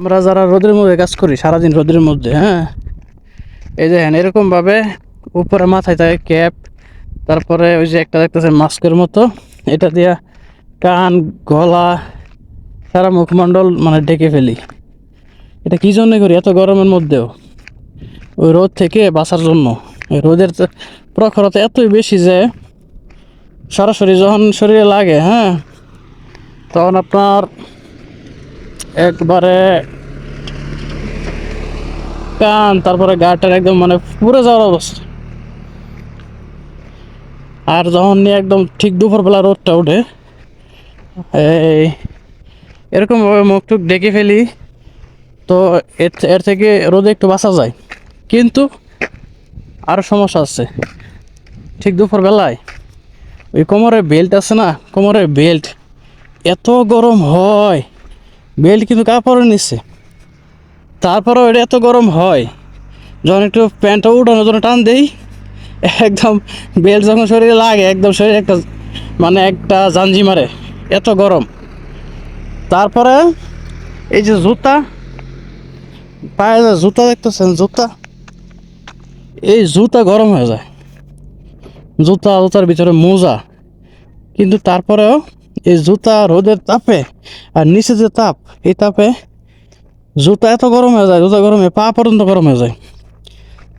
আমরা যারা রোদের মধ্যে কাজ করি সারাদিন রোদের মধ্যে, হ্যাঁ, এই দেখেন এরকমভাবে উপরে মাথায় থাকে ক্যাপ, তারপরে ওই যে একটা দেখতেছেন মাস্কের মতো, এটা দিয়া কান, গলা, সারা মুখমণ্ডল মানে ঢেকে ফেলি। এটা কী জন্য করি এত গরমের মধ্যেও? ওই রোদ থেকে বাঁচার জন্য। ওই রোদের প্রখরতা এতই বেশি যে সরাসরি যখন শরীরে লাগে, হ্যাঁ, তখন আপনার একবারে কান, তারপরে গাটার একদম মানে পুড়ে যাওয়ার অবস্থা। আর যখন নিয়ে একদম ঠিক দুপুরবেলা রোদটা ওঠে, এই এরকমভাবে মুখ টুক ডেকে ফেলি, তো এর থেকে রোদে একটু বাঁচা যায়। কিন্তু আরও সমস্যা আছে। ঠিক দুপুরবেলায় ওই কোমরের বেল্ট আছে না, কোমরের বেল্ট এত গরম হয়, বেল্ট কিন্তু কাপড়ের নিচ্ছে, তারপরেও এটা এত গরম হয়, যখন একটু প্যান্টটা উঠানোর জন্য টান দেই, একদম বেল্ট যখন শরীরে লাগে একদম শরীরে একটা মানে একটা জাঞ্জি মারে, এত গরম। তারপরে এই যে জুতা, পায়ে যে জুতা দেখতেছেন, জুতা, এই জুতা গরম হয়ে যায়, জুতার ভিতরে মোজা, কিন্তু তারপরেও এই জুতা রোদের তাপে আর নিচে যে তাপ, এই তাপে জুতা এত গরম হয়ে যায়, জুতা গরমে পা পর্যন্ত গরম হয়ে যায়।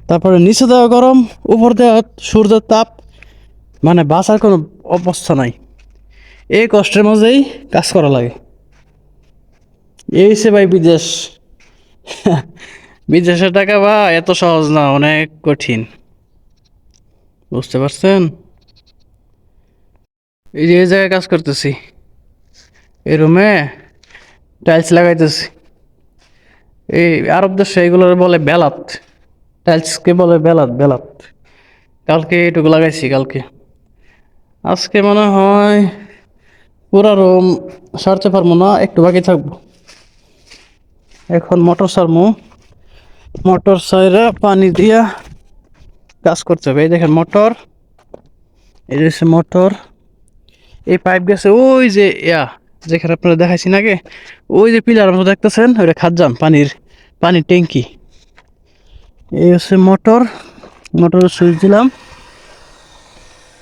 তারপরে নিচে দেওয়া গরম, উপর দেওয়া সূর্যের তাপ, মানে বাঁচার কোনো অবস্থা নাই। এই কষ্টের মাঝেই কাজ করা লাগে। এই সে ভাই বিদেশ। বিদেশের টাকা বা এত সহজ না, অনেক কঠিন, বুঝতে পারছেন? এই যে এই জায়গায় কাজ করতেছি, এই রুমে টাইলস লাগাইতেছি। এই আরব দেশে এগুলোর বলে বেলাত, টাইলসকে বলে বেলাত, বেলাত। কালকে এটুকু লাগাইছি, কালকে। আজকে মনে হয় পুরা রুম সারতে পারবো না, একটু বাকি থাকবো। এখন মোটর সারমু, মোটর সাইরা পানি দিয়া কাজ করতে হবে। এই দেখেন মোটর, এই যে মোটর, এই পাইপ গেছে ওই যে যেখানে আপনারা দেখাইছি না আগে, ওই যে পিলার মতো দেখতেছেন, ওইটা খাদ্যান পানির ট্যাঙ্কি। এই হচ্ছে মোটর, মোটরের সুইচ দিলাম,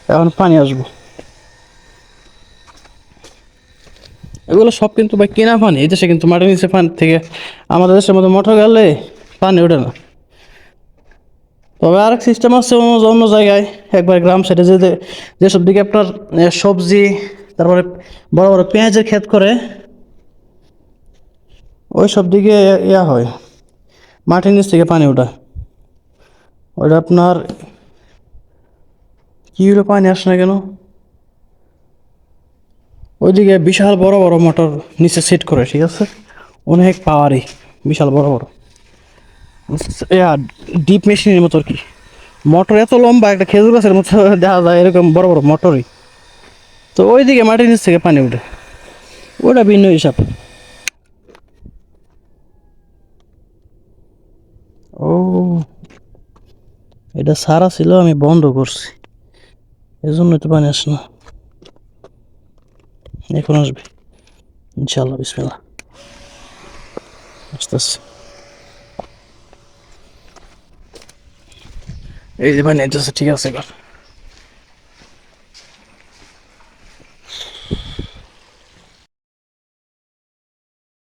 এখন পানি আসবো। এগুলো সব কিন্তু ভাই কেনা পানি, এই দেশে কিন্তু মাটির নিচে পানি থেকে আমাদের দেশের মধ্যে মোটর গেলে পানি ওঠে না। তবে আরেক সিস্টেম আছে অন্য অন্য জায়গায়, একবার গ্রাম সাইডে যেসব দিকে আপনার সবজি, তারপরে বড় বড় পেঁয়াজের ক্ষেত করে, ওই সব দিকে হয়, মাটির নিচ থেকে পানি ওঠা। ওইটা আপনার কী হলো, পানি আসে না কেন? ওইদিকে বিশাল বড় বড় মোটর নিচে সেট করে, ঠিক আছে, অনেক পাওয়ারই, বিশাল বড় বড় ডিপ মেশিনের মতো আর কি। মোটর এত লম্বা, একটা খেজুর গাছের মতো দেখা যায়, এরকম বড় বড় মোটরই। তো ওইদিকে মাটির নিচ থেকে পানি ওঠে, ওটা ভিন্ন হিসাব। ও, এটা সারা ছিল, আমি বন্ধ করছি, এজন্য তো পানি আসে না। এখন আসবে ইনশাল্লাহ, বিসমিল্লাহ। আস্তে আস্তে এই যে পানি আইতেছে, ঠিক আছে এবার।